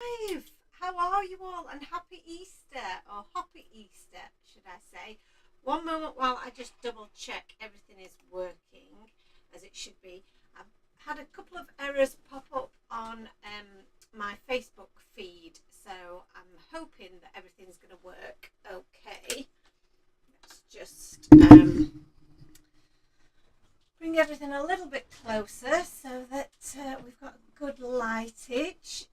Live. How are you all? And happy Easter, or happy Easter, should I say? One moment while I just double check everything is working as it should be. I've had a couple of errors pop up on my Facebook feed, so I'm hoping that everything's going to work okay. Let's just bring everything a little bit closer so that we've got good lightage.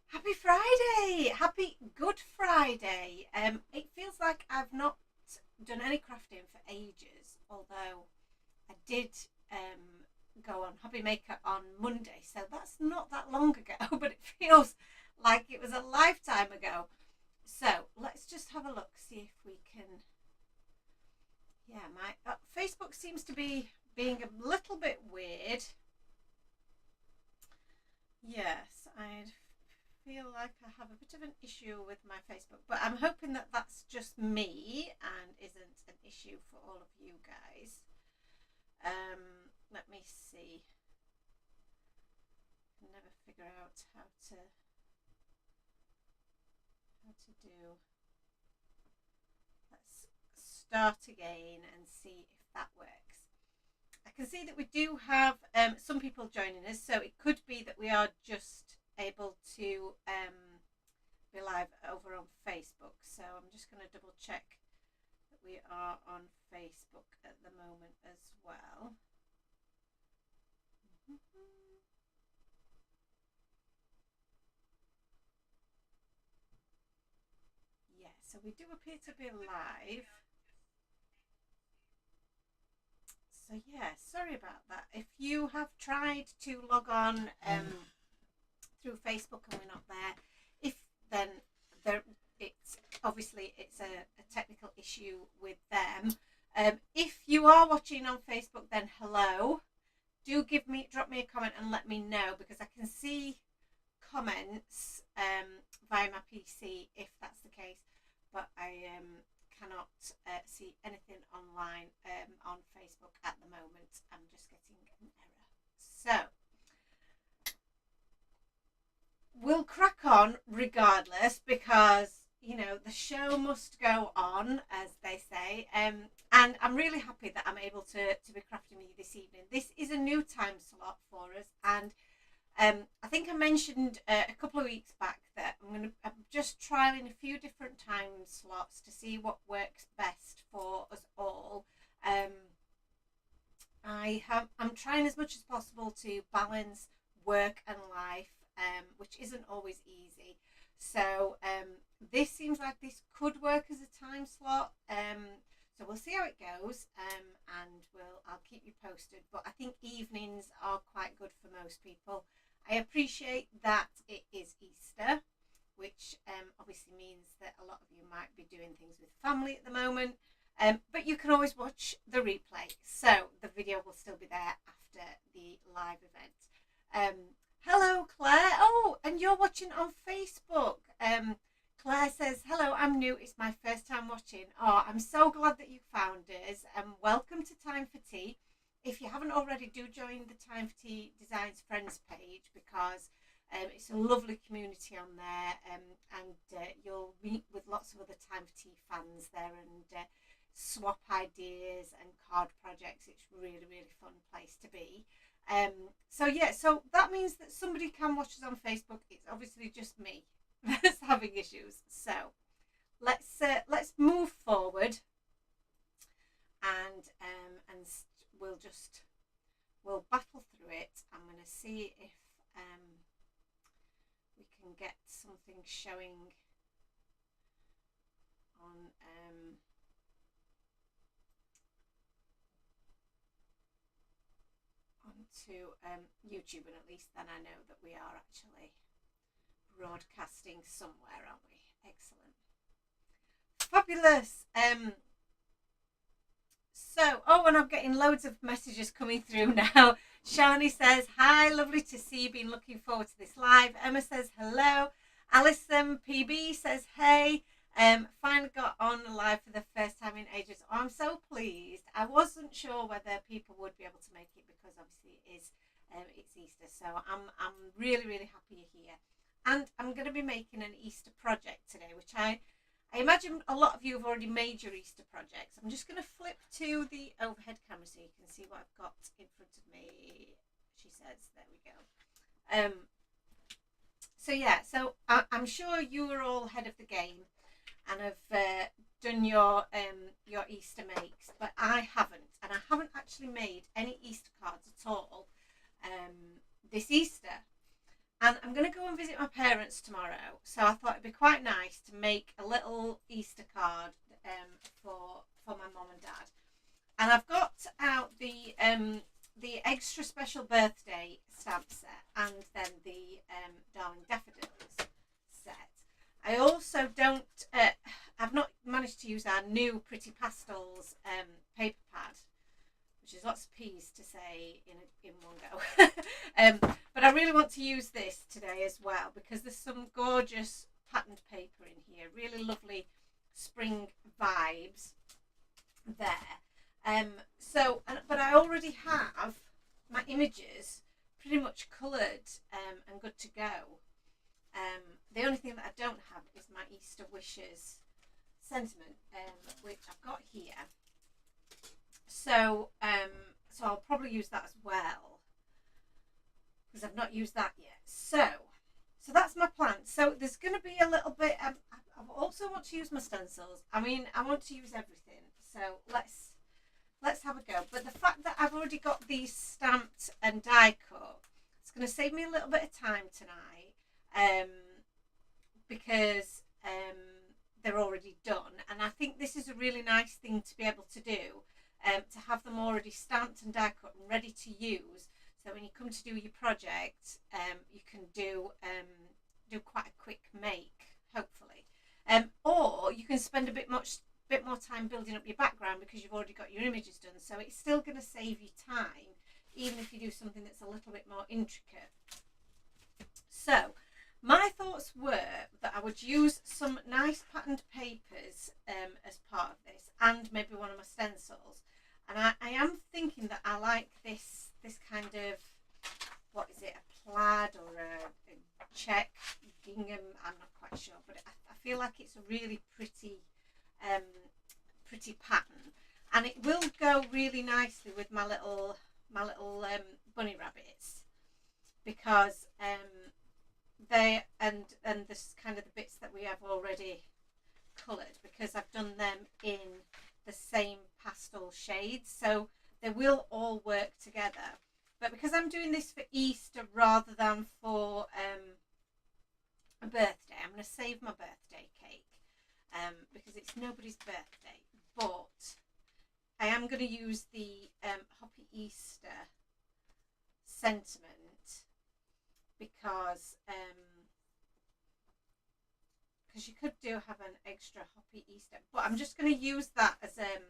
Happy Friday! Happy Good Friday! It feels like I've not done any crafting for ages, although I did go on Hobby Maker on Monday, so that's not that long ago, but it feels like it was a lifetime ago. So let's just have a look, see if we can. Yeah, my Facebook seems to be being a little bit weird. Yes, I feel like I have a bit of an issue with my Facebook, but I'm hoping that that's just me and isn't an issue for all of you guys. Let me see. I can never figure out how to do. Let's start again and see if that works. I can see that we do have some people joining us, so it could be that we are just able to be live over on Facebook. So I'm just going to double check that we are on Facebook at the moment as well. Yeah, so we do appear to be live. So yeah, sorry about that. If you have tried to log on through Facebook and we're not there, if then it's obviously it's a technical issue with them. If you are watching on Facebook, then hello. Do drop me a comment and let me know, because I can see comments via my PC if that's the case, but I cannot see anything online on Facebook at the moment. I'm just getting an error. So we'll crack on regardless, because you know the show must go on, as they say. And I'm really happy that I'm able to be crafting with you this evening. This is a new time slot for us, and I think I mentioned a couple of weeks back that I'm just trialing a few different time slots to see what works best for us all. I'm trying as much as possible to balance work and life, which isn't always easy. So this seems like this could work as a time slot. So we'll see how it goes, and I'll keep you posted. But I think evenings are quite good for most people. I appreciate that it is Easter, which obviously means that a lot of you might be doing things with family at the moment. But you can always watch the replay, so the video will still be there after the live event. Hello, Claire. Oh, and you're watching on Facebook. Claire says, hello, I'm new. It's my first time watching. Oh, I'm so glad that you found us. Welcome to Time for Tea. If you haven't already, do join the Time for Tea Designs Friends page, because it's a lovely community on there, and you'll meet with lots of other Time for Tea fans there and swap ideas and card projects. It's really, really fun place to be. So yeah, so that means that somebody can watch us on Facebook. It's obviously just me that's having issues. So let's move forward, and we'll battle through it. I'm going to see if we can get something showing on onto YouTube, and at least then I know that we are actually broadcasting somewhere, aren't we? Excellent. Fabulous. And I'm getting loads of messages coming through now. Shani says, hi, lovely to see you. Been looking forward to this live. Emma says, hello. Alison PB says, hey. Finally got on live for the first time in ages. Oh, I'm so pleased. I wasn't sure whether people would be able to make it, because obviously it is it's Easter. So I'm really, really happy you're here. And I'm going to be making an Easter project today, which I imagine a lot of you have already made your Easter projects. I'm just going to flip to the overhead camera so you can see what I've got in front of me. She says, there we go. So yeah, so I'm sure you are all ahead of the game and have done your Easter makes, but I haven't, and I haven't actually made any Easter cards at all this Easter. And I'm going to go and visit my parents tomorrow, so I thought it'd be quite nice to make a little Easter card for my mum and dad. And I've got out the extra special birthday stamp set and then the Darling Daffodils set. I also don't, I've not managed to use our new Pretty Pastels paper pad, which is lots of P's to say in one go. But I really want to use this today as well because there's some gorgeous patterned paper in here, really lovely spring vibes there. But I already have my images pretty much coloured and good to go. The only thing that I don't have is my Easter wishes sentiment, which I've got here. So I'll probably use that as well because I've not used that yet. So that's my plan. So there's going to be a little bit. I also want to use my stencils. I mean, I want to use everything. So let's have a go. But the fact that I've already got these stamped and die cut, it's going to save me a little bit of time tonight because they're already done. And I think this is a really nice thing to be able to do, to have them already stamped and die cut and ready to use. So when you come to do your project, you can do quite a quick make, hopefully. Or you can spend a bit more time building up your background because you've already got your images done. So it's still going to save you time, even if you do something that's a little bit more intricate. So my thoughts were that I would use some nice patterned papers as part of this, and maybe one of my stencils. And I am thinking that I like this kind of, what is it, a plaid or a check gingham, I'm not quite sure, but I feel like it's a really pretty pattern, and it will go really nicely with my little bunny rabbits because they and this kind of the bits that we have already coloured, because I've done them in the same pastel shades, so they will all work together. But because I'm doing this for Easter rather than for a birthday, I'm going to save my birthday cake because it's nobody's birthday. But I am going to use the Happy Easter sentiment because you could have an extra Happy Easter, but I'm just going to use that as a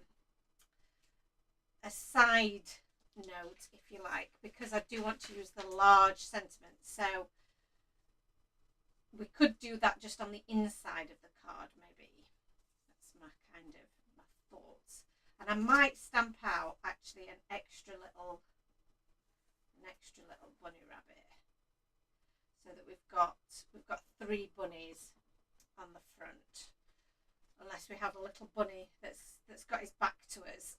side note, if you like, because I do want to use the large sentiment. So we could do that just on the inside of the card, maybe. That's my thoughts. And I might stamp out actually an extra little bunny rabbit, so that we've got 3 bunnies on the front, unless we have a little bunny that's got his back to us.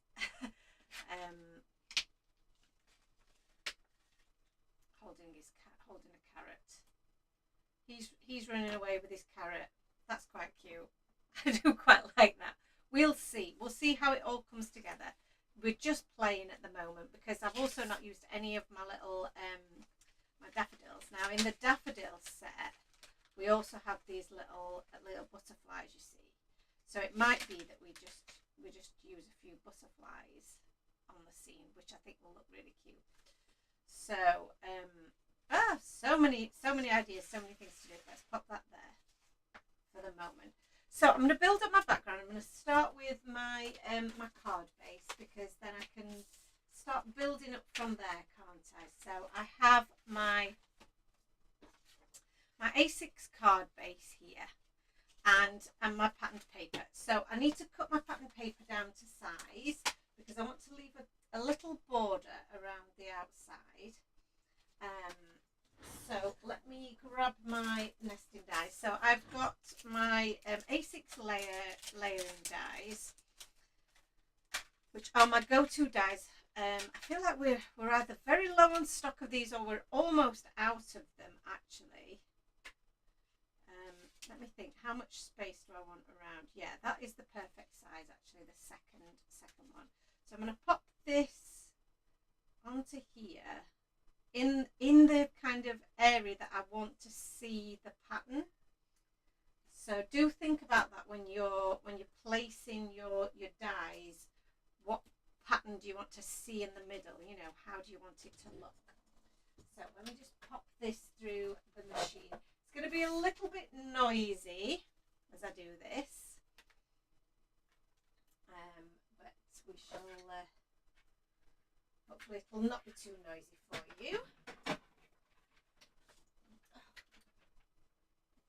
Holding a carrot. He's running away with his carrot. That's quite cute. I do quite like that. We'll see how it all comes together. We're just playing at the moment because I've also not used any of my little my daffodils. Now in the daffodil set we also have these little butterflies, you see. So it might be that we just use a few butterflies on the scene, which I think will look really cute. So so many ideas, so many things to do. Let's pop that there for the moment. So I'm going to build up my background. I'm going to start with my my card base, because then I can start building up from there, can't I? So I have my A6 card base here and my patterned paper. So I need to cut my patterned paper down to size because I want to leave a little border around the outside. So let me grab my nesting dies. So I've got my A6 layering dies, which are my go-to dies. I feel like we're either very low on stock of these or we're almost out of them actually. Let me think, how much space do I want around? Yeah, that is the perfect size actually, the second one. So I'm going to pop this onto here in the kind of area that I want to see the pattern. So do think about that when you're placing your dies. What pattern do you want to see in the middle? You know, how do you want it to look? So let me just pop this through the machine. It's going to be a little bit noisy as I do this, but we shall hopefully it will not be too noisy for you.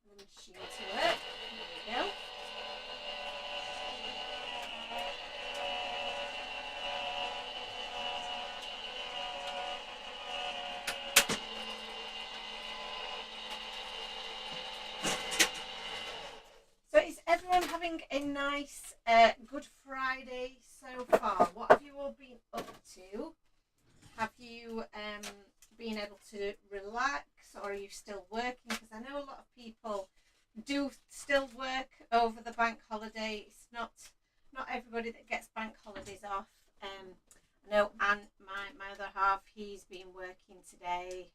The machine to work. There we go. So is everyone having a nice Good Friday so far? What have you all been up to? Have you been able to relax, or are you still working? Because I know a lot of people do still work over the bank holiday. It's not everybody that gets bank holidays off. I know Ant, my other half, he's been working today.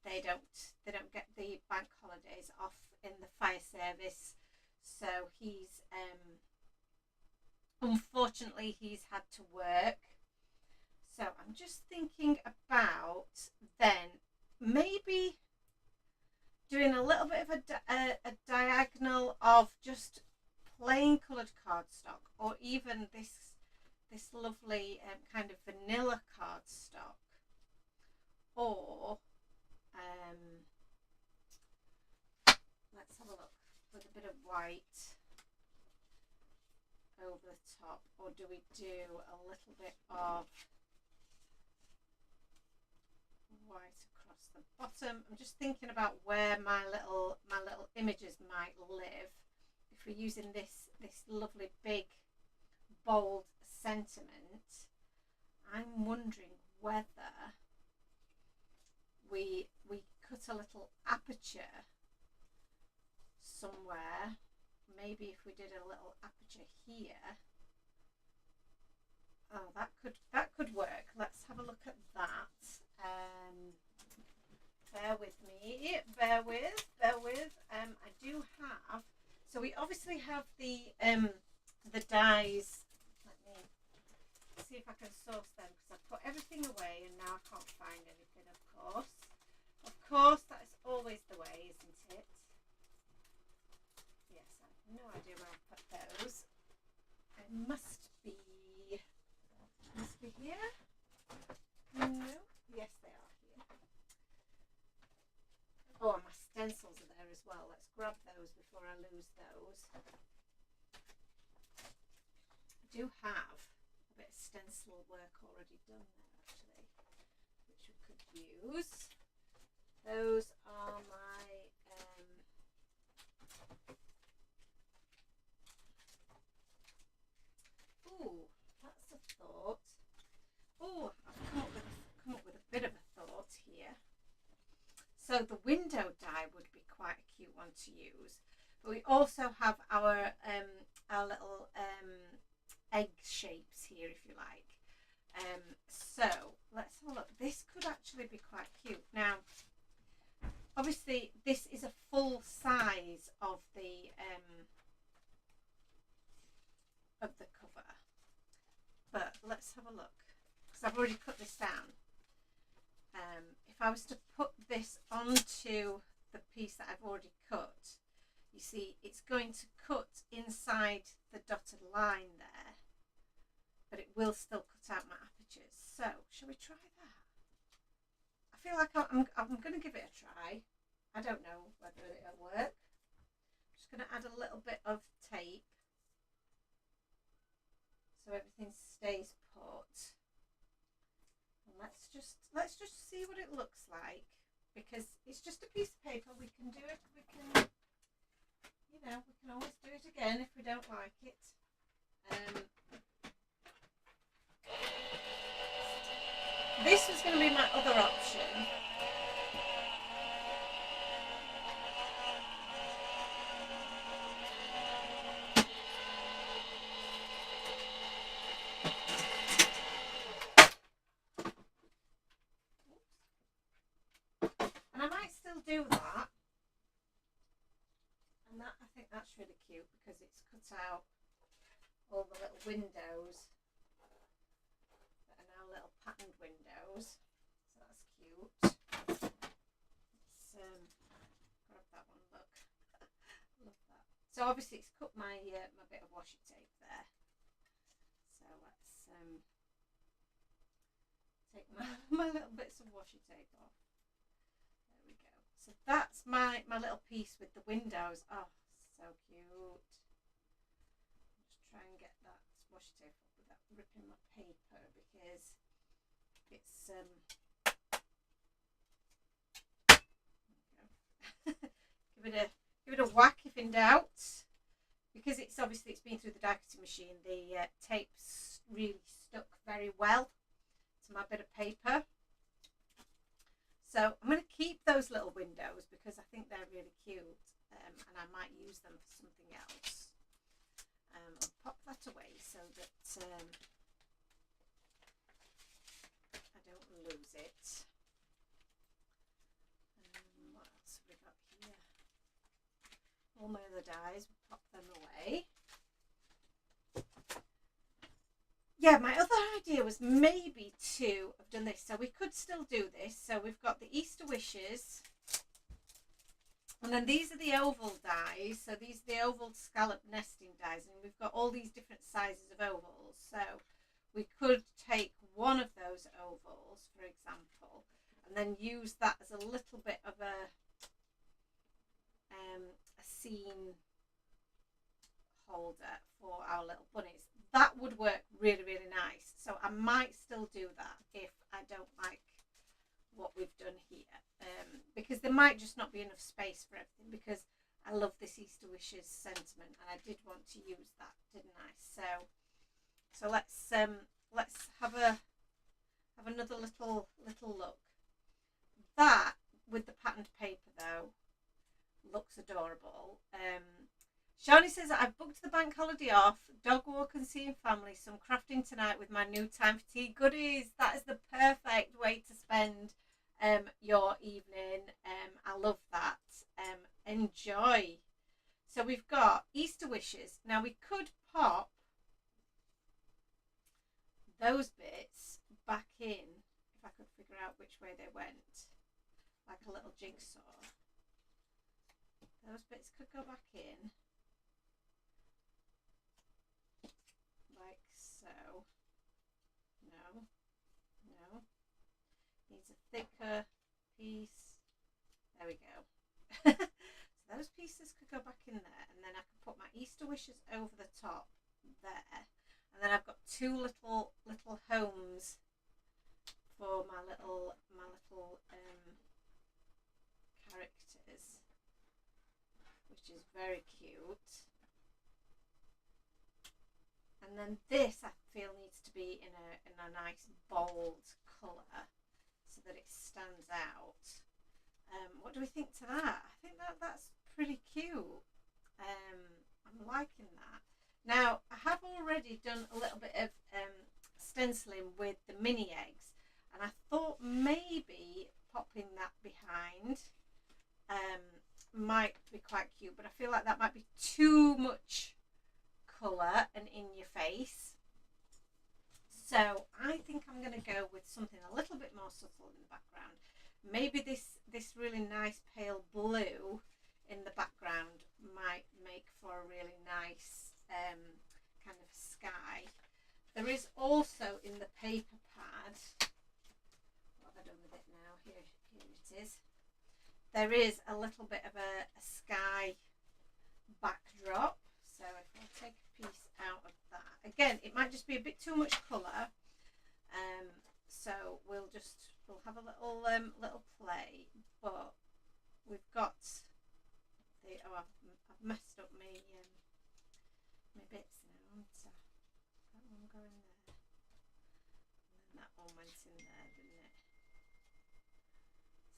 They don't get the bank holidays off in the fire service, so he's unfortunately he's had to work. So I'm just thinking about then maybe doing a little bit of a diagonal of just plain coloured cardstock, or even this lovely kind of vanilla cardstock, or let's have a look, with a bit of white over the top, or do we do a little bit of white across the bottom? I'm just thinking about where my little images might live. If we're using this lovely big bold sentiment, I'm wondering whether we cut a little aperture somewhere. Maybe if we did a little aperture here. Oh, that could work. Let's have a look at that. Bear with me. Bear with. I do have. So we obviously have the dies. Let me see if I can source them, because I've put everything away and now I can't find anything. Of course, that is always the way, isn't it? Yes, I have no idea where I put those. It must be here. No. Yes, they are here. Oh, and my stencils are there as well. Let's grab those before I lose those. I do have a bit of stencil work already done there, actually, which we could use. Those are my ooh, that's a thought. Oh, I've come up with a bit of a thought here. So the window die would be quite a cute one to use, but we also have our little egg shapes here, if you like. So let's have a look. This could actually be quite cute. Now, obviously, this is a full size of the cover, but let's have a look, because I've already cut this down. If I was to put this onto the piece that I've already cut, you see it's going to cut inside the dotted line there, but it will still cut out my apertures. So shall we try that? I feel like I'm going to give it a try. I don't know whether it'll work. I'm just going to add a little bit of tape so everything stays put. And let's just see what it looks like, because it's just a piece of paper. We can do it. We can, you know, we can always do it again if we don't like it. This was going to be my other option. And I might still do that. And that, I think that's really cute because it's cut out all the little windows that are now little patterned windows. So that's cute. Let's grab that one, look. Love that. So obviously it's cut my my bit of washi tape there. So let's take my little bits of washi tape off. There we go. So that's my little piece with the windows. Oh, so cute. Just try and get that washi tape off without ripping my paper, because it's give it a whack if in doubt, because it's obviously it's been through the die cutting machine. The tape's really stuck very well to my bit of paper. So I'm going to keep those little windows because I think they're really cute, and I might use them for something else. I'll pop that away so that I don't lose it. What else have we got here? All my other dies, we'll pop them away. Yeah, my other idea was maybe to have done this. So we could still do this. So we've got the Easter wishes. And then these are the oval dies. So these are the oval scallop nesting dies. And we've got all these different sizes of ovals. So we could take one of those ovals, for example, and then use that as a little bit of a seam holder for our little bunnies. That would work really, really nice. So I might still do that if I don't like what we've done here, because there might just not be enough space for everything, because I love this Easter wishes sentiment and I did want to use that, didn't I? So let's have another little look. That with the patterned paper though looks adorable. Shani says, I've booked the bank holiday off, dog walk and seeing family, some crafting tonight with my new time for tea goodies. That is the perfect way to spend your evening. I love that. Enjoy. So we've got Easter wishes. Now we could pop those bits back in, if I could figure out which way they went, like a little jigsaw. Those bits could go back in. Like so. No. Needs a thicker piece. There we go. So those pieces could go back in there, and then I could put my Easter wishes over the top there. And then I've got two little homes for my little characters, which is very cute. And then this I feel needs to be in a nice bold colour so that it stands out. What do we think to that? I think that's pretty cute. I'm liking that. Now I have already done a little bit of stenciling with the mini eggs, and I thought maybe popping that behind might be quite cute, but I feel like that might be too much colour and in your face. So I think I'm going to go with something a little bit more subtle in the background. Maybe this really nice pale blue in the background might make for a really nice kind of sky. There is also in the paper pad, what have I done with it now? Here it is. There is a little bit of a sky backdrop. So if I take a piece out of that, again, it might just be a bit too much colour. so we'll have a little play, but we've got the I've messed up my bits now, haven't I? That one go in there, and then that one went in there, didn't it?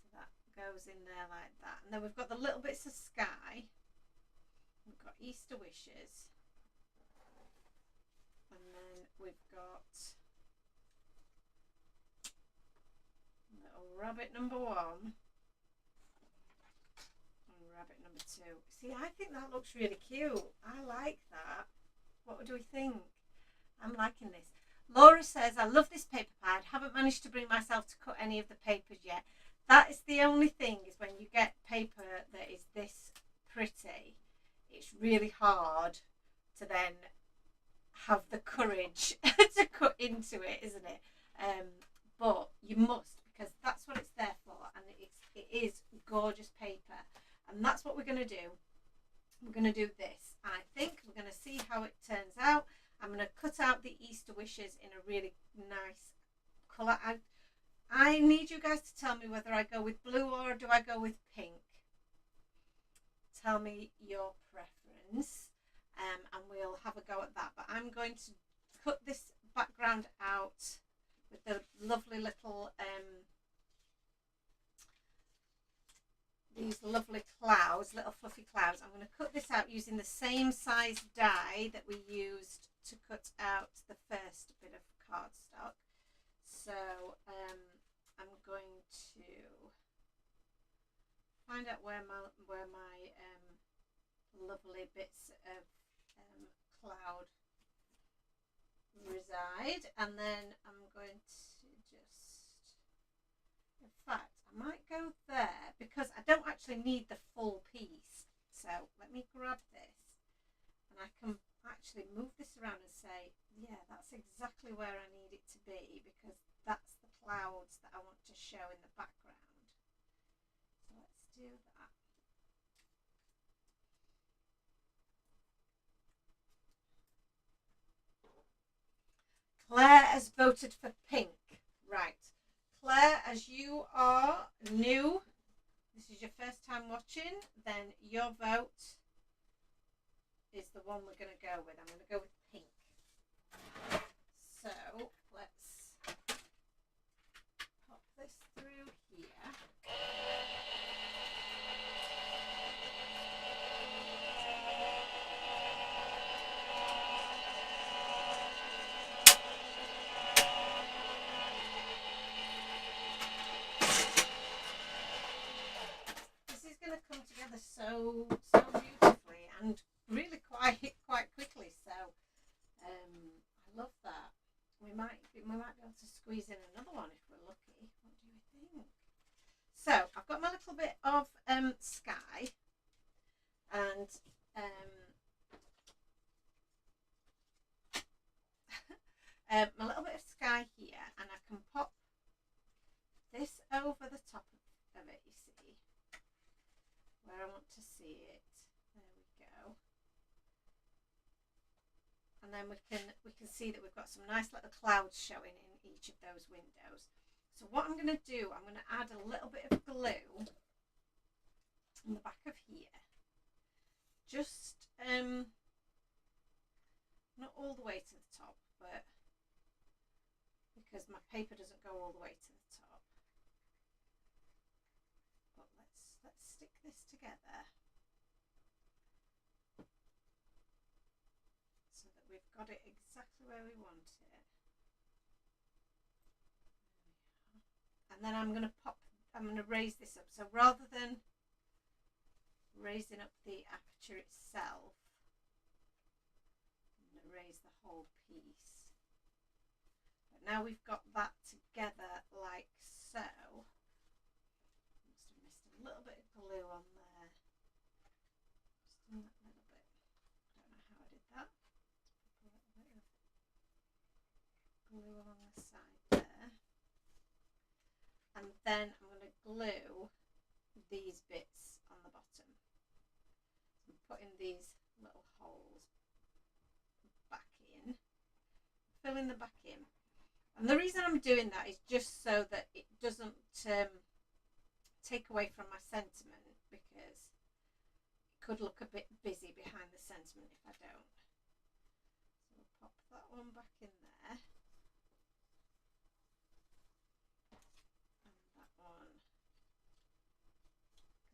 So that goes in there like that, and then we've got the little bits of sky. We've got Easter wishes, and then we've got little rabbit number 1 and rabbit number 2. See, I think that looks really cute. I like that. What do we think? I'm liking this. Laura says, I love this paper pad. Haven't managed to bring myself to cut any of the papers yet. That is the only thing, is when you get paper that is this pretty, it's really hard to then have the courage to cut into it, isn't it? But you must, because that's what it's there for, and it is gorgeous paper, and that's what we're going to do. We're going to do this, and I think we're going to see how it turns out. I'm going to cut out the Easter wishes in a really nice colour. I need you guys to tell me whether I go with blue or do I go with pink. Tell me your preference, and we'll have a go at that. But I'm going to cut this background out with the lovely little these lovely clouds, little fluffy clouds. I'm going to cut this out using the same size die that we used to cut out the first bit of cardstock. So I'm going to find out where my lovely bits of cloud reside, and then I'm going to just, in fact, I might go there because I don't actually need the full piece. So let me grab this, and I can actually move this around and say, yeah, that's exactly where I need it to be, because that's the clouds that I want to show in the background. So let's do that. Claire has voted for pink. Right. Claire, as you are new, this is your first time watching, then your vote is the one we're going to go with. I'm going to go with pink. So let's pop this through here. Going to come together so beautifully and really quite quickly. So I love that. We might be able to squeeze in another one if we're lucky. What do you think? So I've got my little bit of sky, and my little bit of sky here, and I can pop this over the top of it, you see, where I want to see it. There we go. And then we can see that we've got some nice little clouds showing in each of those windows. So what I'm going to do, I'm going to add a little bit of glue on the back of here. Just not all the way to the top, but because my paper doesn't go all the way to the top. But let's stick this together so that we've got it exactly where we want it. And then I'm going to raise this up. So rather than raising up the aperture itself, I'm going to raise the whole piece. But now we've got that together like so. I must have missed a little bit of glue on there. Just in that little bit. I don't know how I did that. Put a little bit of glue along the side there. And then I'm going to glue these bits on the bottom. So I'm putting these little holes back in, filling the back in. And the reason I'm doing that is just so that it doesn't take away from my sentiment, because it could look a bit busy behind the sentiment if I don't. So we'll pop that one back in there. And that one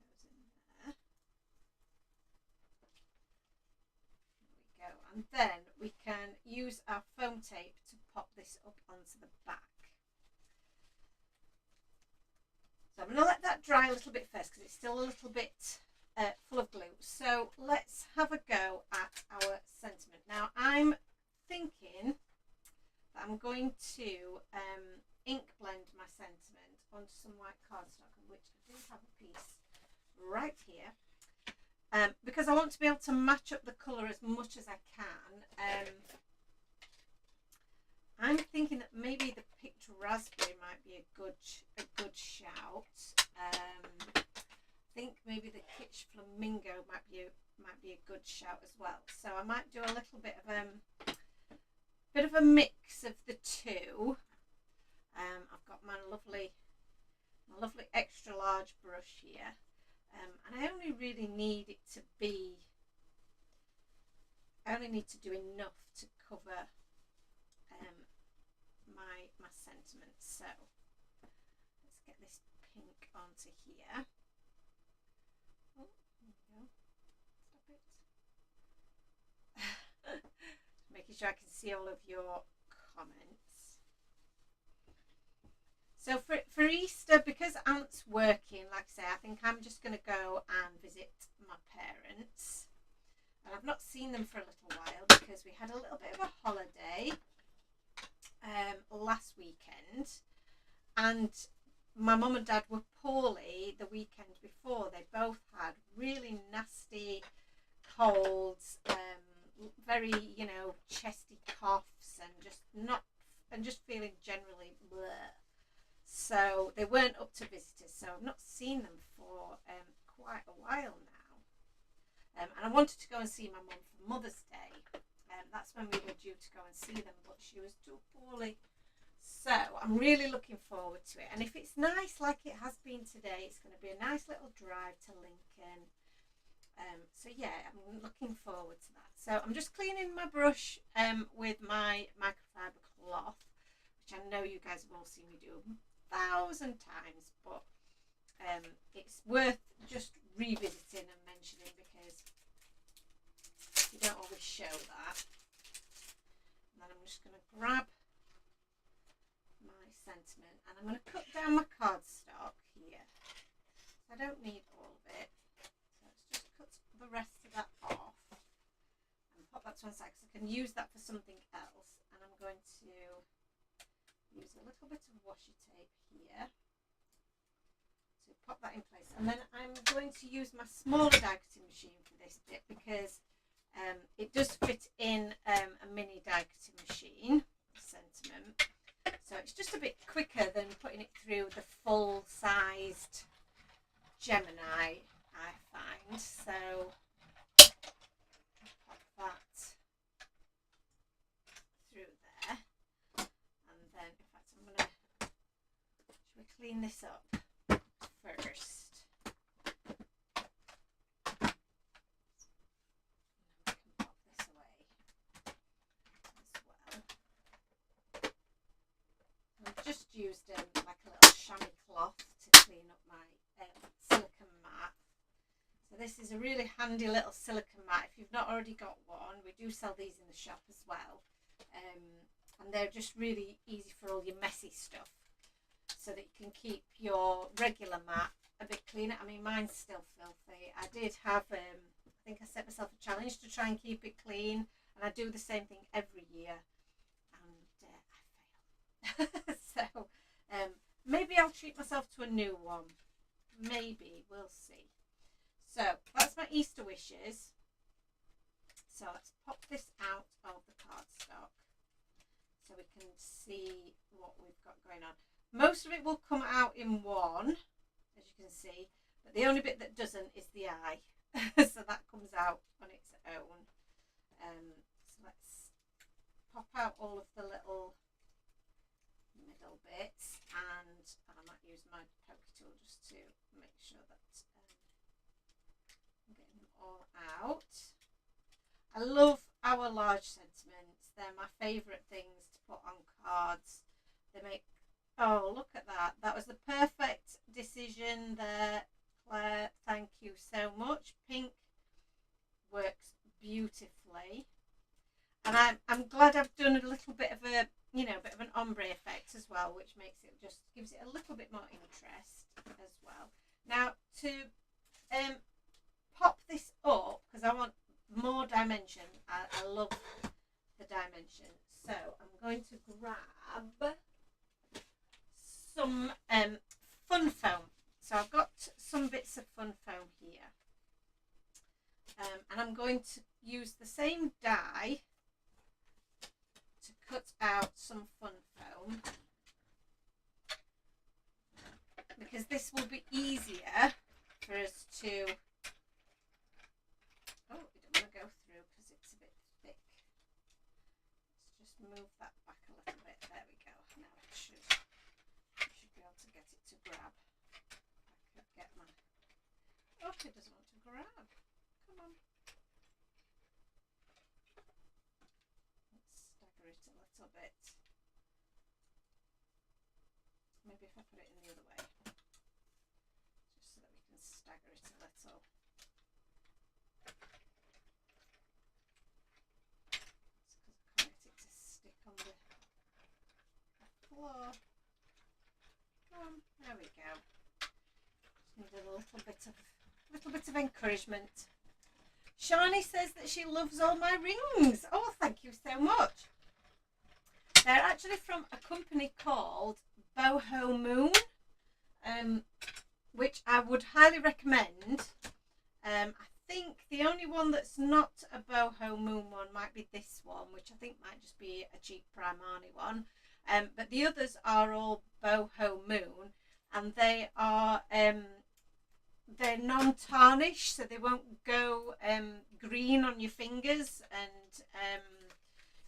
goes in there. There we go. And then we can use our foam tape to pop this up onto the back. So I'm going to let that dry a little bit first because it's still a little bit full of glue. So let's have a go at our sentiment. Now I'm thinking that I'm going to ink blend my sentiment onto some white cardstock, of which I do have a piece right here. Because I want to be able to match up the colour as much as I can. I'm thinking that maybe the picked raspberry might be a good shout. I think maybe the kitsch flamingo might be a good shout as well. So I might do a little bit of a mix of the two. I've got my lovely extra large brush here. And I only really need it to be, I only need to do enough to cover my sentiment. So let's get this pink onto here. Oh, there we go. Stop it. Making sure I can see all of your comments. So for Easter, because Aunt's working, like I say, I think I'm just going to go and visit my parents. And I've not seen them for a little while because we had a little bit of a holiday last weekend. And my mum and dad were poorly the weekend before. They both had really nasty colds, very, chesty coughs, and just feeling generally bleh. So they weren't up to visitors, so I've not seen them for quite a while now. And I wanted to go and see my mum for Mother's Day. That's when we were due to go and see them, but she was too poorly. So I'm really looking forward to it. And if it's nice like it has been today, it's going to be a nice little drive to Lincoln. So yeah, I'm looking forward to that. So I'm just cleaning my brush with my microfiber cloth, which I know you guys have all seen me do 1,000 times, but it's worth just revisiting and mentioning because you don't always show that. And then I'm just going to grab my sentiment and I'm going to cut down my cardstock here. So I don't need all of it. So let's just cut the rest of that off and pop that to one side because I can use that for something else. And I'm going to use a little bit of washi tape here to pop that in place, and then I'm going to use my smaller die cutting machine for this bit because it does fit in a mini die cutting machine, sentiment, so it's just a bit quicker than putting it through the full sized Gemini, I find. So pop that through there. And then, in fact, I'm gonna, should we clean this up first? And then we can pop this away as well. I've just used like a little chamois cloth to clean up my silicone mat. So this is a really handy little silicone mat. If you've not already got one, we do sell these in the shop as well. And they're just really easy for all your messy stuff, so that you can keep your regular mat a bit cleaner. I mean, mine's still filthy. I did have, I think I set myself a challenge to try and keep it clean, and I do the same thing every year, and I fail. So maybe I'll treat myself to a new one. Maybe, we'll see. So that's my Easter wishes. So let's pop this out of the cardstock so we can see what we've got going on. Most of it will come out in one, as you can see, but the only bit that doesn't is the eye. So that comes out on its own. So let's pop out all of the little middle bits, and I might use my pokey tool just to make sure that I'm getting them all out. I love our large sentiments. They're my favourite things to put on cards. They make, oh, look at that. That was the perfect decision there, Claire. Thank you so much. Pink works beautifully. And I'm glad I've done a little bit of a, you know, bit of an ombre effect as well, which makes it, just gives it a little bit more interest as well. Now to pop this up, because I want more dimension. I love the dimension. So I'm going to grab some fun foam. So I've got some bits of fun foam here. And I'm going to use the same die to cut out some fun foam, because this will be easier for us to, oh, we don't want to go through because it's a bit thick. Let's just move that back a little bit. There we go. Now I should be able to get it to grab. I could get my, oh, it doesn't want to grab. Come on. Let's stagger it a little bit. Maybe if I put it in the other way, just so that we can stagger it a little. It's because I can't get it to stick on the floor. Come on, there we go. Just need a little bit of encouragement. Shani says that she loves all my rings. Oh, thank you so much. They're actually from a company called Boho Moon, which I would highly recommend. I think the only one that's not a Boho Moon one might be this one, which I think might just be a cheap Primani one. But the others are all Boho Moon, and they are they're non-tarnish, so they won't go green on your fingers, and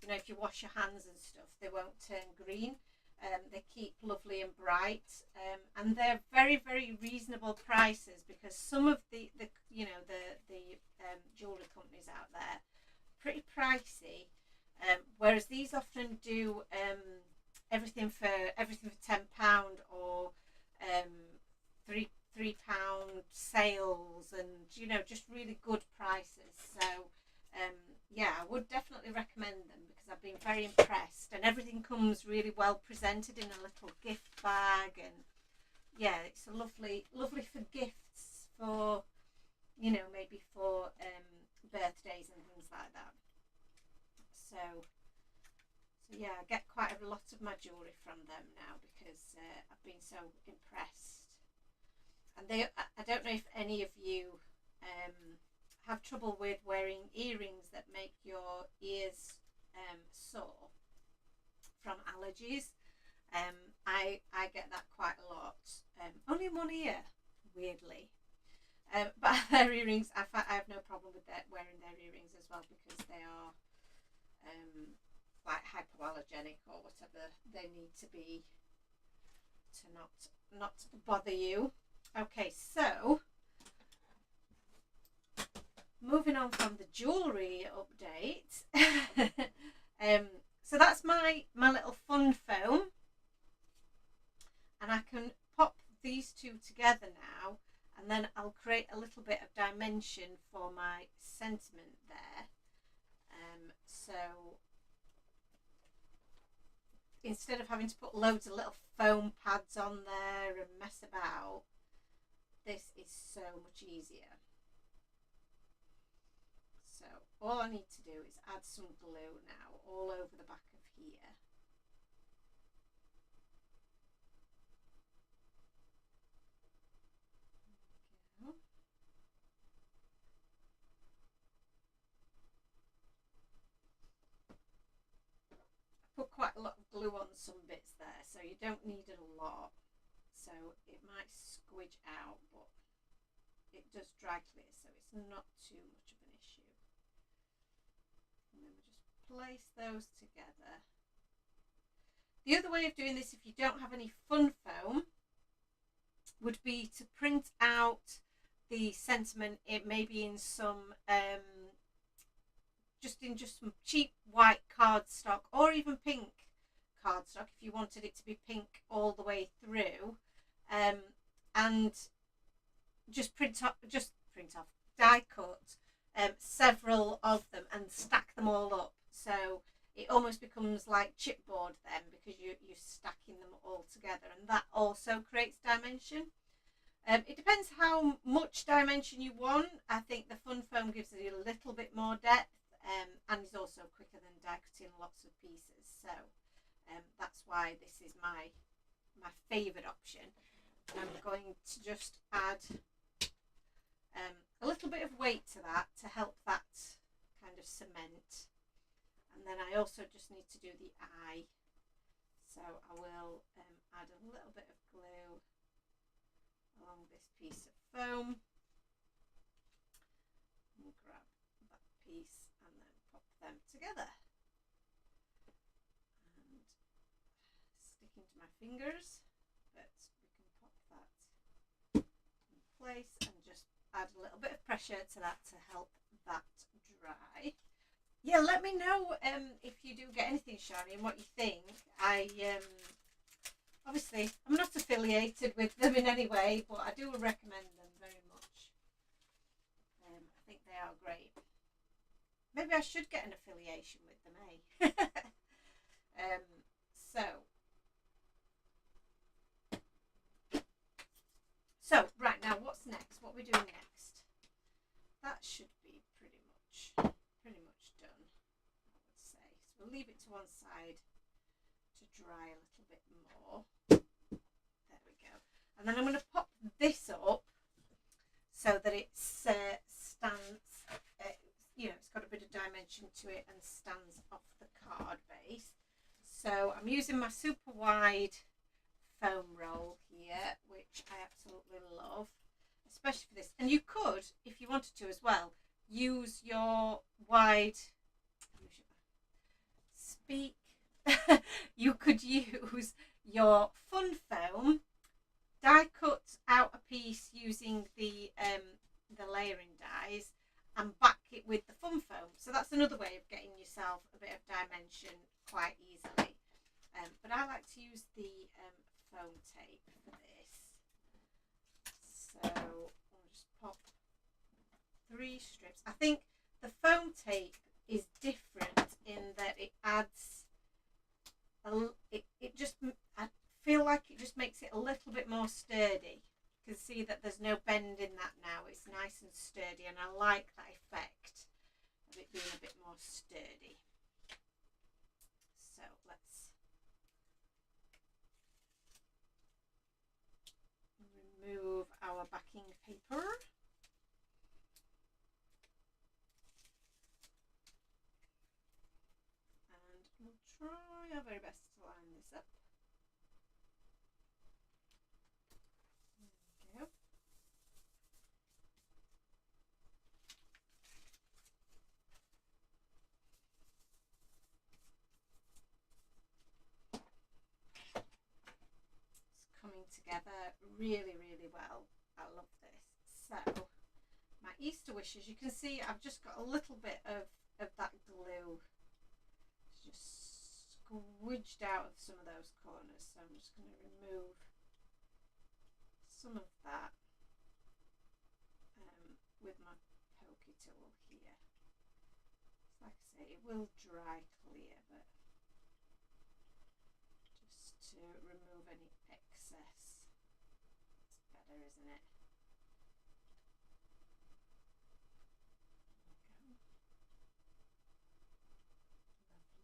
you know, if you wash your hands and stuff, they won't turn green. They keep lovely and bright, and they're very, very reasonable prices, because some of the you know, the jewellery companies out there pretty pricey, whereas these often do everything for £10 or £3 sales, and you know, just really good prices. So yeah, I would definitely recommend them, because I've been very impressed, and everything comes really well presented in a little gift bag, and yeah, it's a lovely for gifts, for, you know, maybe for birthdays and things like that. So yeah, I get quite a lot of my jewellery from them now, because I've been so impressed. And I don't know if any of you have trouble with wearing earrings that make your ears sore from allergies. I get that quite a lot. Only in one ear, weirdly. But their earrings, I have no problem with wearing their earrings as well, because they are like hypoallergenic or whatever they need to be, to not bother you. Okay, so moving on from the jewellery update. So that's my little fun foam, and I can pop these two together now, and then I'll create a little bit of dimension for my sentiment there. So instead of having to put loads of little foam pads on there and mess about, this is so much easier. So all I need to do is add some glue now all over the back of here. There we go. I put quite a lot of glue on some bits there, so you don't need a lot. So it might squidge out, but it does dry clear, so it's not too much of an issue. And then we just place those together. The other way of doing this, if you don't have any fun foam, would be to print out the sentiment, it maybe in some just some cheap white cardstock, or even pink cardstock if you wanted it to be pink all the way through, and just print off, die cut several of them and stack them all up. So it almost becomes like chipboard then, because you're stacking them all together, and that also creates dimension. It depends how much dimension you want. I think the fun foam gives it a little bit more depth, and is also quicker than die cutting lots of pieces. So that's why this is my favourite option. I'm going to just add a little bit of weight to that to help that kind of cement. And then I also just need to do the eye. So I will add a little bit of glue along this piece of foam. And grab that piece and then pop them together. And sticking to my fingers, but we can pop that in place and just add a little bit of pressure to that to help that dry. Yeah, let me know if you do get anything shiny and what you think. Obviously I'm not affiliated with them in any way, but I do recommend them very much. I think they are great. Maybe I should get an affiliation with them, eh? So right now, what's next? What are we doing next? That should be pretty much done, I would say. So we'll leave it to one side to dry a little bit more. There we go. And then I'm going to pop this up so that it stands, it's got a bit of dimension to it and stands off the card base. So I'm using my super wide foam roll here, which I absolutely love, especially for this. And you could, if you wanted to as well, use your wide you could use your fun foam, die cut out a piece using the layering dies and back it with the fun foam. So that's another way of getting yourself a bit of dimension quite easily. But I like to use the foam tape for this. So I'll just pop 3 strips. I think the foam tape is different in that it adds I feel like it just makes it a little bit more sturdy. You can see that there's no bend in that now. It's nice and sturdy, and I like that effect of it being a bit more sturdy. So let's remove our backing paper. And we'll try our very best to line this up. There we go. It's coming together really, really well. I love this. So my Easter wishes, you can see I've just got a little bit of that glue just squidged out of some of those corners, so I'm just going to remove some of that with my pokey tool here. So like I say, it will dry clear, but just to remove any excess. It's better, isn't it?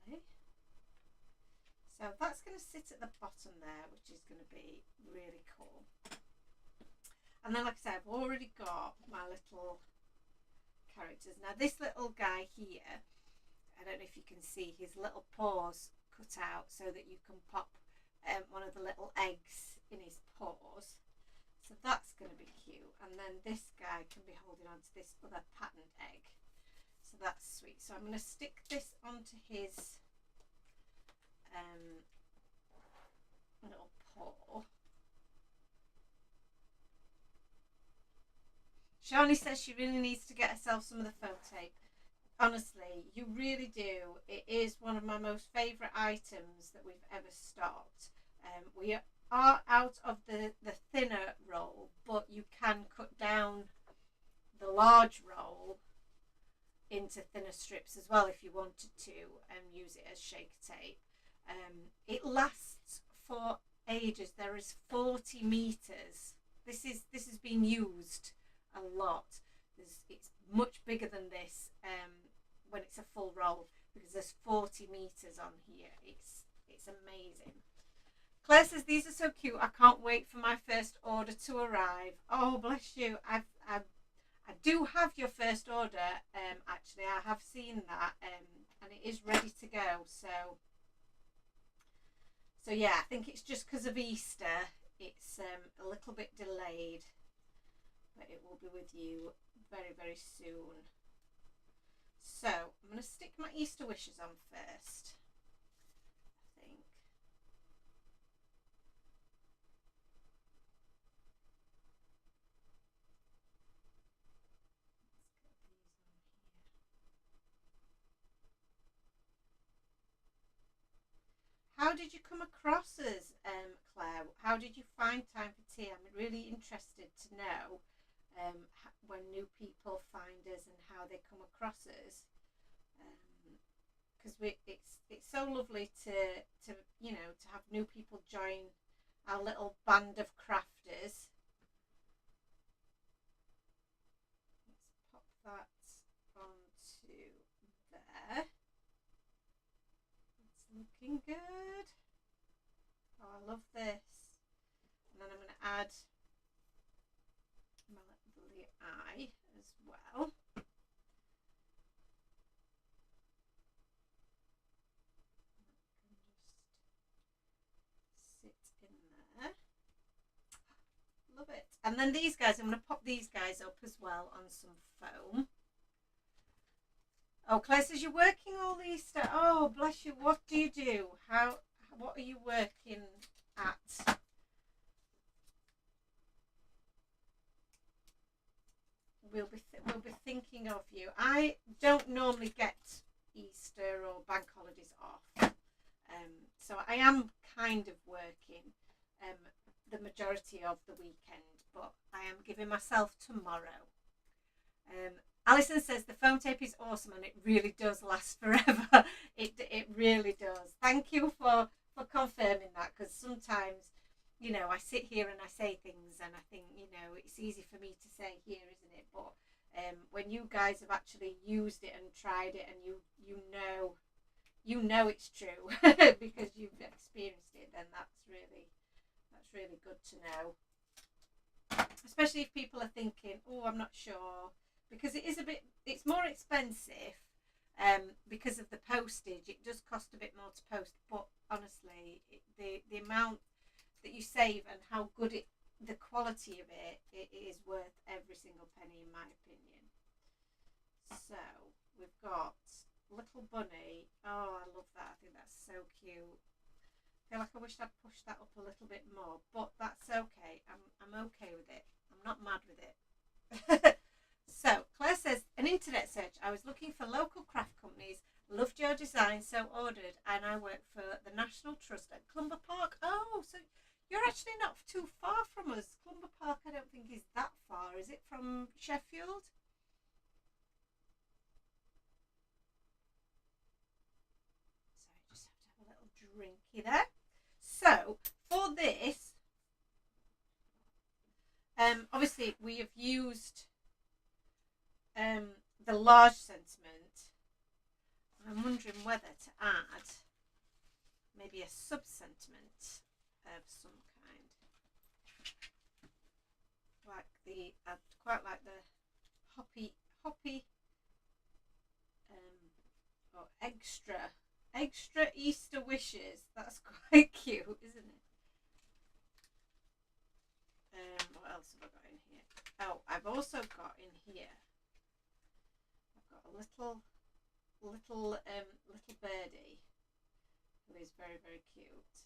Lovely. So that's going to sit at the bottom there, which is going to be really cool. And then, like I said, I've already got my little characters. Now, this little guy here, I don't know if you can see his little paws cut out so that you can pop one of the little eggs in his paws. So that's going to be cute. And then this guy can be holding on to this other patterned egg. So that's sweet. So I'm going to stick this onto his Little paw. Shani says she really needs to get herself some of the foam tape. Honestly, you really do. It is one of my most favourite items that we've ever stocked. We are out of the thinner roll, but you can cut down the large roll into thinner strips as well if you wanted to, and use it as shaker tape. It lasts for ages. There is 40 meters. This has been used a lot. It's much bigger than this when it's a full roll, because there's 40 meters on here. It's amazing. Claire says these are so cute. I can't wait for my first order to arrive. Oh, bless you. I do have your first order. Actually, I have seen that, and it is ready to go. So yeah, I think it's just because of Easter. It's a little bit delayed, but it will be with you very, very soon. So I'm going to stick my Easter wishes on first, I think. How did you come across us, Claire? How did you find Time for Tea? I'm really interested to know when new people find us and how they come across us, because it's so lovely to to have new people join our little band of crafters. Let's pop that onto there. It's looking good. Oh, I love this. And then I'm going to add my lovely eye as well. Sit in there. Love it. And then these guys, I'm going to pop these guys up as well on some foam. Oh, Claire says you're working all Easter. Oh, bless you. What do you do? What are you working at? We'll be thinking of you. I don't normally get Easter or bank holidays off, so I am kind of working the majority of the weekend, but I am giving myself tomorrow. Alison says the foam tape is awesome and it really does last forever. It really does. Thank you for confirming that, because sometimes, I sit here and I say things and I think, it's easy for me to say here, isn't it? But when you guys have actually used it and tried it, and you know it's true because you've experienced it, then that's really good to know. Especially if people are thinking, oh, I'm not sure, because it's more expensive because of the postage. It does cost a bit more to post, but honestly, the amount that you save and how good the quality of it is worth every single penny, in my opinion. So we've got Little Bunny. Oh, I love that. I think that's so cute. I feel like I wish I'd pushed that up a little bit more, but that's okay. I'm okay with it. I'm not mad with it. So Claire says, an internet search. I was looking for local craft companies. Loved your design, so ordered, and I work for the National Trust at Clumber Park. Oh, so you're actually not too far from us. Clumber Park, I don't think is that far. Is it from Sheffield? So I just have to have a little drinky there. So for this, obviously we have used the large sentiment. I'm wondering whether to add maybe a sub-sentiment of some kind. I'd quite like the hoppy or extra Easter wishes. That's quite cute, isn't it? What else have I got in here? Oh, I've also got in here, I've got a little birdie who is very, very cute.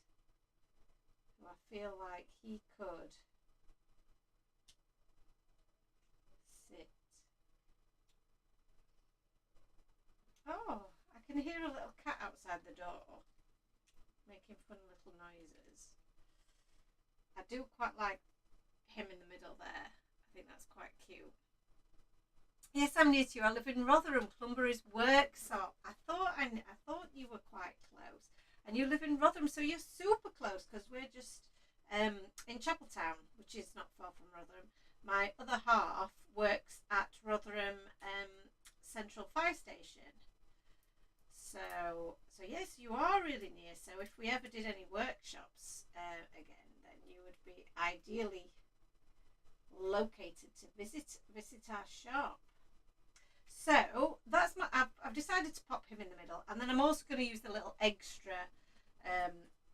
So I feel like he could sit. Oh, I can hear a little cat outside the door making fun little noises. I do quite like him in the middle there. I think that's quite cute. Yes, I'm near to you. I live in Rotherham. Clumber is Worksop. I thought you were quite close, and you live in Rotherham, so you're super close because we're just in Chapeltown, which is not far from Rotherham. My other half works at Rotherham Central Fire Station. So yes, you are really near. So if we ever did any workshops again, then you would be ideally located to visit our shop. So that's I've decided to pop him in the middle, and then I'm also going to use the little extra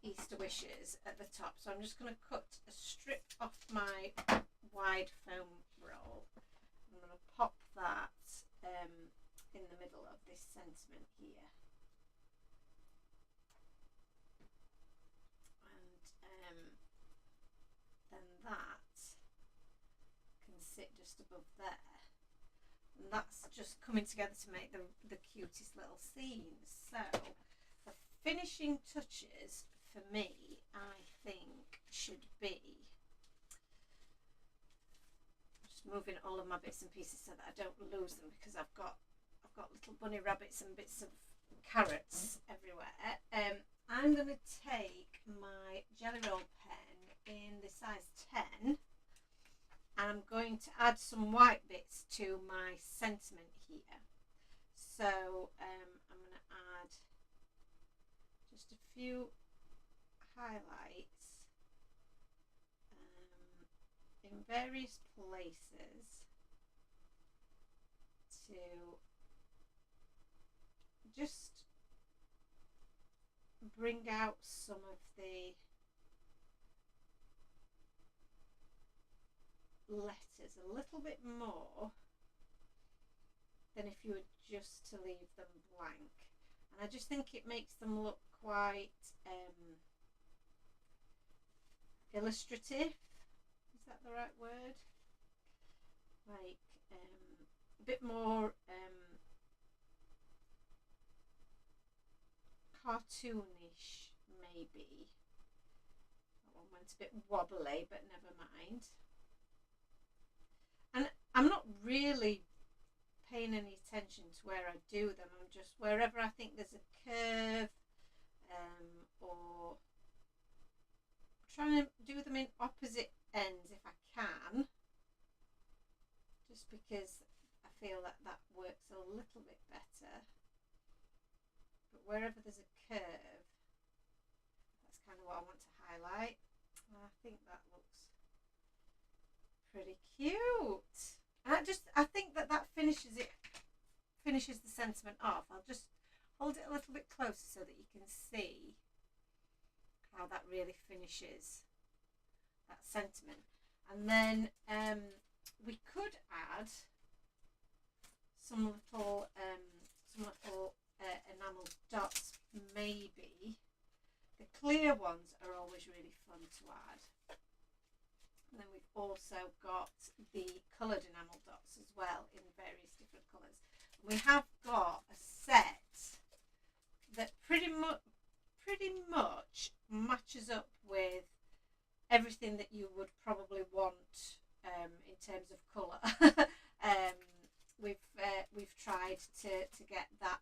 Easter wishes at the top. So I'm just going to cut a strip off my wide foam roll. I'm going to pop that in the middle of this sentiment here. And then that can sit just above there. And that's just coming together to make the cutest little scenes. So the finishing touches for me, I think, should be just moving all of my bits and pieces so that I don't lose them, because I've got little bunny rabbits and bits of carrots everywhere. I'm going to take my Jelly Roll pen in the size 10, and I'm going to add some white bits to my sentiment here. So I'm going to add just a few highlights in various places to just bring out some of the letters a little bit more than if you were just to leave them blank. And I just think it makes them look quite illustrative. Is that the right word? Like a bit more cartoonish, maybe. That one went a bit wobbly, but never mind. And I'm not really paying any attention to where I do them. I'm just wherever I think there's a curve, or trying to do them in opposite ends if I can, just because I feel that that works a little bit better. But wherever there's a curve, that's kind of what I want to highlight. And I think that looks pretty cute. And I think that finishes the sentiment off. I'll just hold it a little bit closer so that you can see how that really finishes that sentiment. And then we could add some little enamel dots, maybe. The clear ones are always really fun to add. And then we've also got the coloured enamel dots as well in various different colours. We have got a set that pretty much matches up with everything that you would probably want in terms of colour. We've tried to get that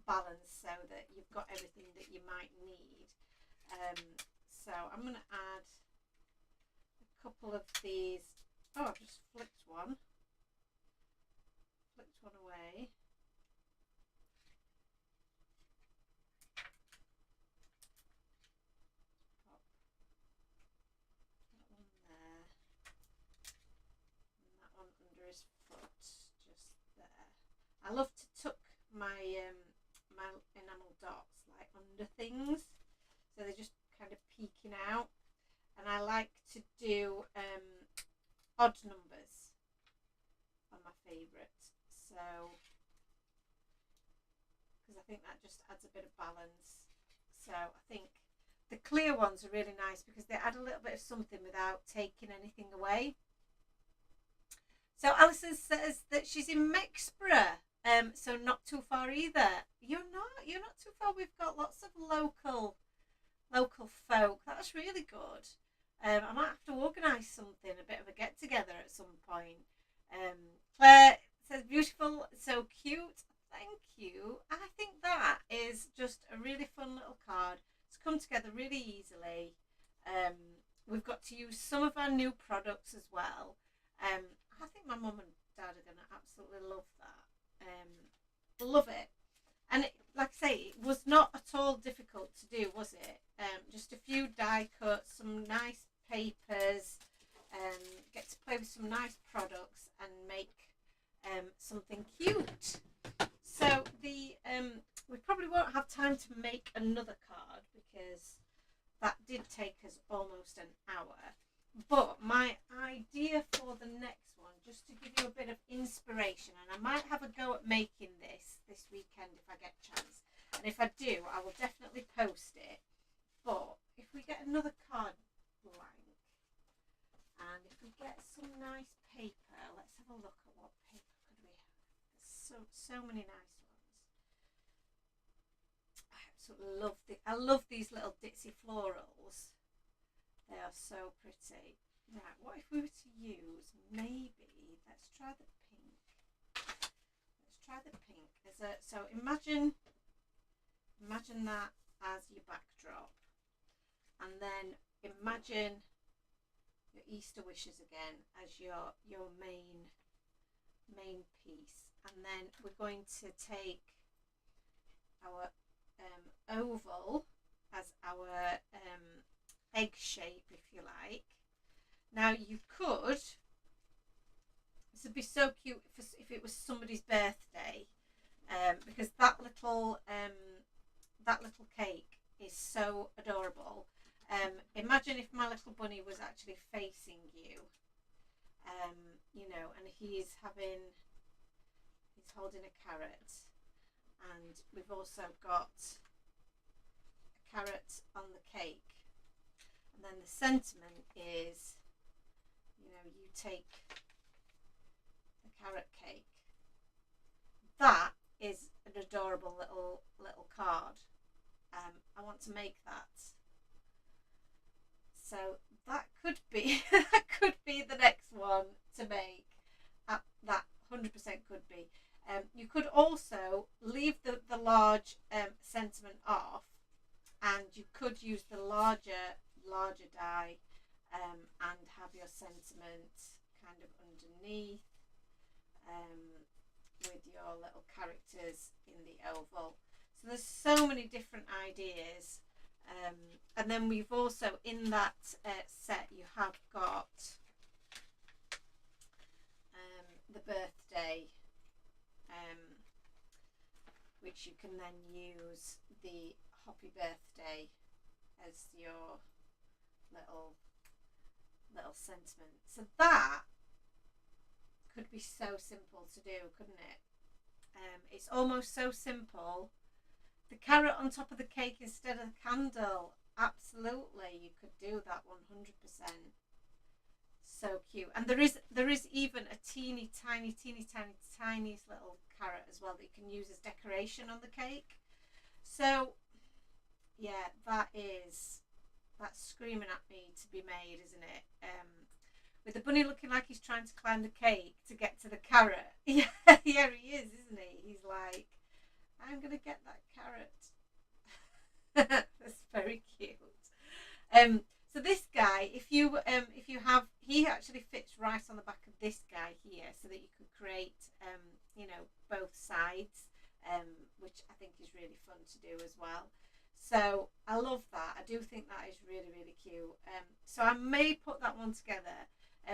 balance so that you've got everything that you might need. So I'm going to add a couple of these. Oh, I've just flicked one away. Pop that one there, and that one under his foot, just there. I love to tuck my my enamel dots like under things, so they're just kind of peeking out. And I like to do odd numbers are my favourite, so because I think that just adds a bit of balance. So I think the clear ones are really nice because they add a little bit of something without taking anything away. So Alison says that she's in Mexborough, so not too far either. You're not too far. We've got lots of local folk. That's really good. I might have to organise something, a bit of a get together at some point. Claire says beautiful, so cute. Thank you. I think that is just a really fun little card. It's come together really easily. We've got to use some of our new products as well. I think my mum and dad are going to absolutely love that. Love it. And like I say, it was not at all difficult to do, was it? Just a few die cuts, some nice papers, get to play with some nice products and make something cute. So we probably won't have time to make another card because that did take us almost an hour. But my idea for the next one, just to give you a bit of inspiration, and I might have a go at making this weekend if I get a chance. And if I do, I will definitely post it. But if we get another card blank, and if we get some nice paper, let's have a look at what paper could we have. There's so many nice ones. I absolutely love these little ditzy florals. They are so pretty. Right, what if we were to use, maybe, let's try the pink. Let's try the pink. So imagine that as your backdrop. And then imagine your Easter wishes again as your main piece. And then we're going to take our oval as our egg shape, if you like. Now you could, this would be so cute if it was somebody's birthday, because that little cake is so adorable. Imagine if my little bunny was actually facing you, and he's holding a carrot, and we've also got a carrot on the cake. And then the sentiment is, you take the carrot cake. That is an adorable little card. I want to make that. So that could be the next one to make. That 100% could be. You could also leave the large sentiment off, and you could use the larger die and have your sentiment kind of underneath with your little characters in the oval. So there's so many different ideas, and then we've also in that set you have got the birthday, which you can then use the happy birthday as your little sentiment. So that could be so simple to do, couldn't it? It's almost so simple. The carrot on top of the cake instead of the candle. Absolutely, you could do that 100%. So cute. And there is even a teeny tiny little carrot as well that you can use as decoration on the cake. So yeah, that's screaming at me to be made, isn't it? With the bunny looking like he's trying to climb the cake to get to the carrot. Yeah, he is, isn't he? He's like, I'm gonna get that carrot. That's very cute. So this guy, if you have, he actually fits right on the back of this guy here, so that you could create, both sides, which I think is really fun to do as well. So I love that. I do think that is really, really cute. So I may put that one together.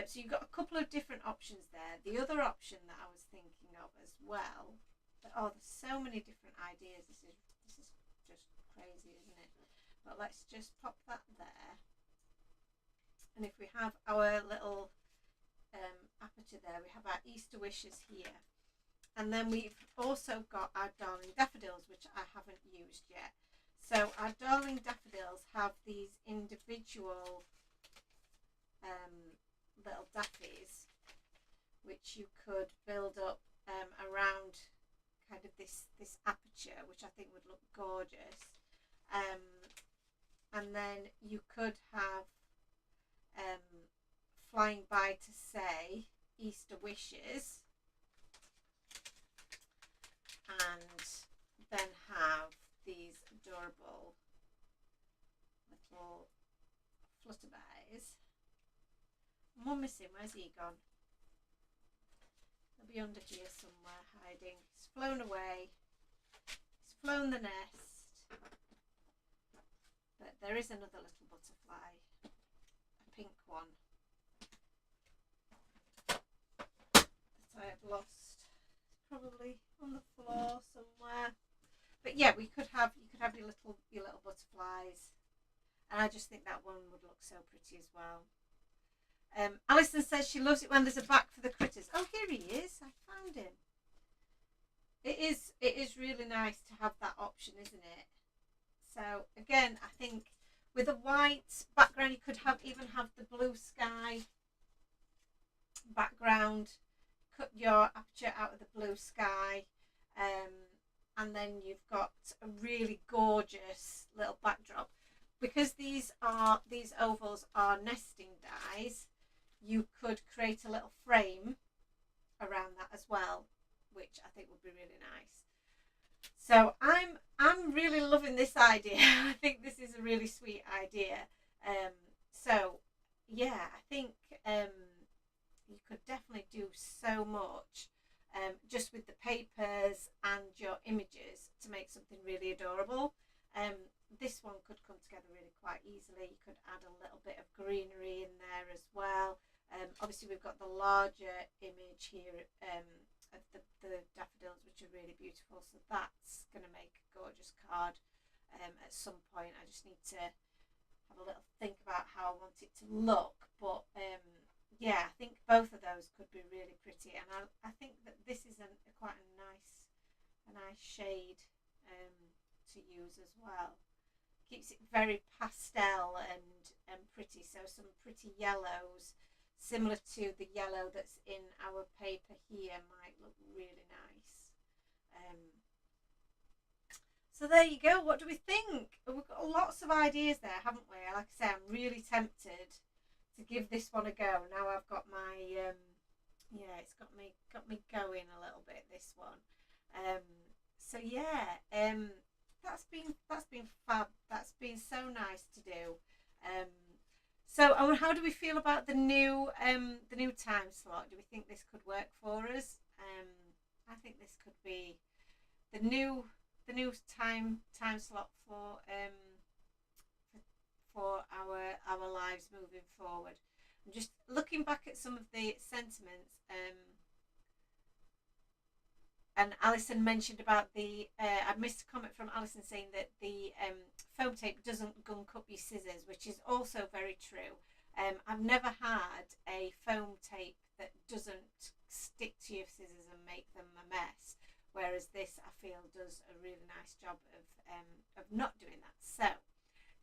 So you've got a couple of different options there. The other option that I was thinking of as well. There's so many different ideas. This is just crazy, isn't it? But let's just pop that there. And if we have our little aperture there, we have our Easter wishes here. And then we've also got our darling daffodils, which I haven't used yet. So our darling daffodils have these individual little daffies, which you could build up around kind of this aperture, which I think would look gorgeous. And then you could have flying by to say Easter wishes, and then have these adorable little flutterbies. One missing. Where's he gone? He'll be under here somewhere hiding. He's flown away. He's flown the nest. But there is another little butterfly, a pink one, that I have lost. It's probably on the floor somewhere. But yeah, you could have your little butterflies, and I just think that one would look so pretty as well. Alison says she loves it when there's a back for the critters. Oh, here he is. I found him. It is really nice to have that option, isn't it? So again, I think with a white background, you could even have the blue sky background. Cut your aperture out of the blue sky, and then you've got a really gorgeous little backdrop. Because these ovals are nesting dies, you could create a little frame around that as well, which I think would be really nice. So I'm really loving this idea. I think this is a really sweet idea. So yeah, I think you could definitely do so much just with the papers and your images to make something really adorable. This one could come together really quite easily. You could add a little bit of greenery in there as well. Obviously we've got the larger image here of the daffodils, which are really beautiful, so that's going to make a gorgeous card at some point. I just need to have a little think about how I want it to look, but yeah, I think both of those could be really pretty, and I think that this is quite a nice shade to use as well. Keeps it very pastel and pretty, so some pretty yellows similar to the yellow that's in our paper here might look really nice. So there you go. What do we think? We've got lots of ideas there, haven't we? Like I say, I'm really tempted to give this one a go. Now I've got my yeah, it's got me going a little bit, this one. So yeah, that's been fab. That's been so nice to do. So how do we feel about the new time slot? Do we think this could work for us? I think this could be the new time slot for our lives moving forward. I'm just looking back at some of the sentiments. And Alison mentioned about I missed a comment from Alison saying that the foam tape doesn't gunk up your scissors, which is also very true. I've never had a foam tape that doesn't stick to your scissors and make them a mess, whereas this, I feel, does a really nice job of not doing that. So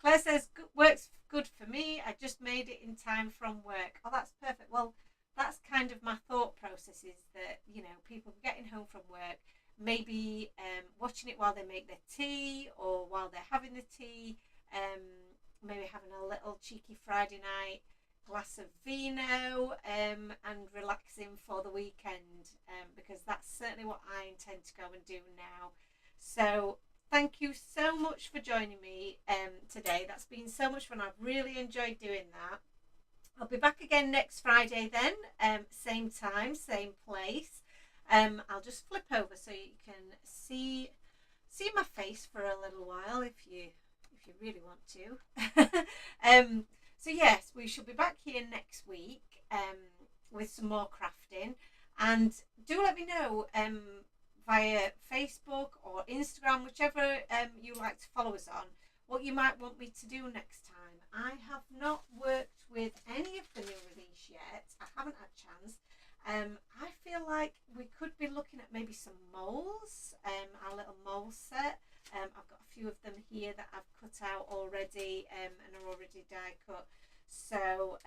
Claire says, works good for me. I just made it in time from work. Oh, that's perfect. Well, that's kind of my thought process, is that, you know, people getting home from work, maybe watching it while they make their tea or while they're having the tea, maybe having a little cheeky Friday night glass of vino, and relaxing for the weekend, because that's certainly what I intend to go and do now. So thank you so much for joining me today. That's been so much fun. I've really enjoyed doing that. I'll be back again next Friday then, same time, same place. I'll just flip over so you can see my face for a little while if you really want to. So yes, we shall be back here next week with some more crafting, and do let me know via Facebook or Instagram, whichever you like to follow us on, what you might want me to do next time. I have not worked with any of the new release yet. I haven't had a chance. I feel like we could be looking at maybe some moles, our little mole set. I've got a few of them here that I've cut out already and are already die cut, so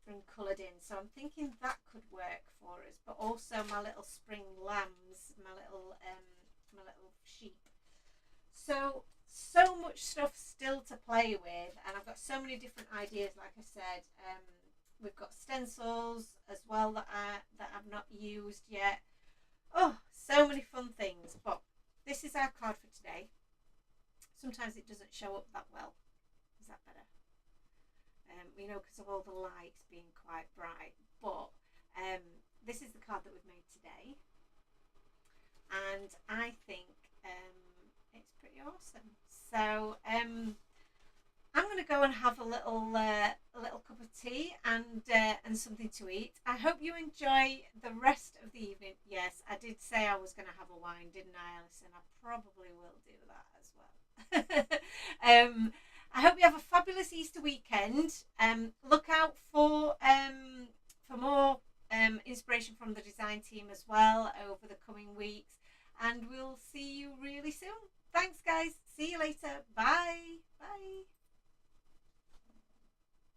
and coloured in. So I'm thinking that could work for us. But also my little spring lambs, my little sheep. So much stuff still to play with, and I've got so many different ideas. Like I said, we've got stencils as well that I've not used yet. Oh, so many fun things. But this is our card for today. Sometimes it doesn't show up that well. Is that better? Because of all the lights being quite bright. But this is the card that we've made today, and I think it's pretty awesome. So I'm going to go and have a little cup of tea and something to eat. I hope you enjoy the rest of the evening. Yes, I did say I was going to have a wine, didn't I, Alison? I probably will do that as well. I hope you have a fabulous Easter weekend. Look out for more inspiration from the design team as well over the coming weeks, and we'll see you really soon. Thanks, guys. See you later. Bye. Bye.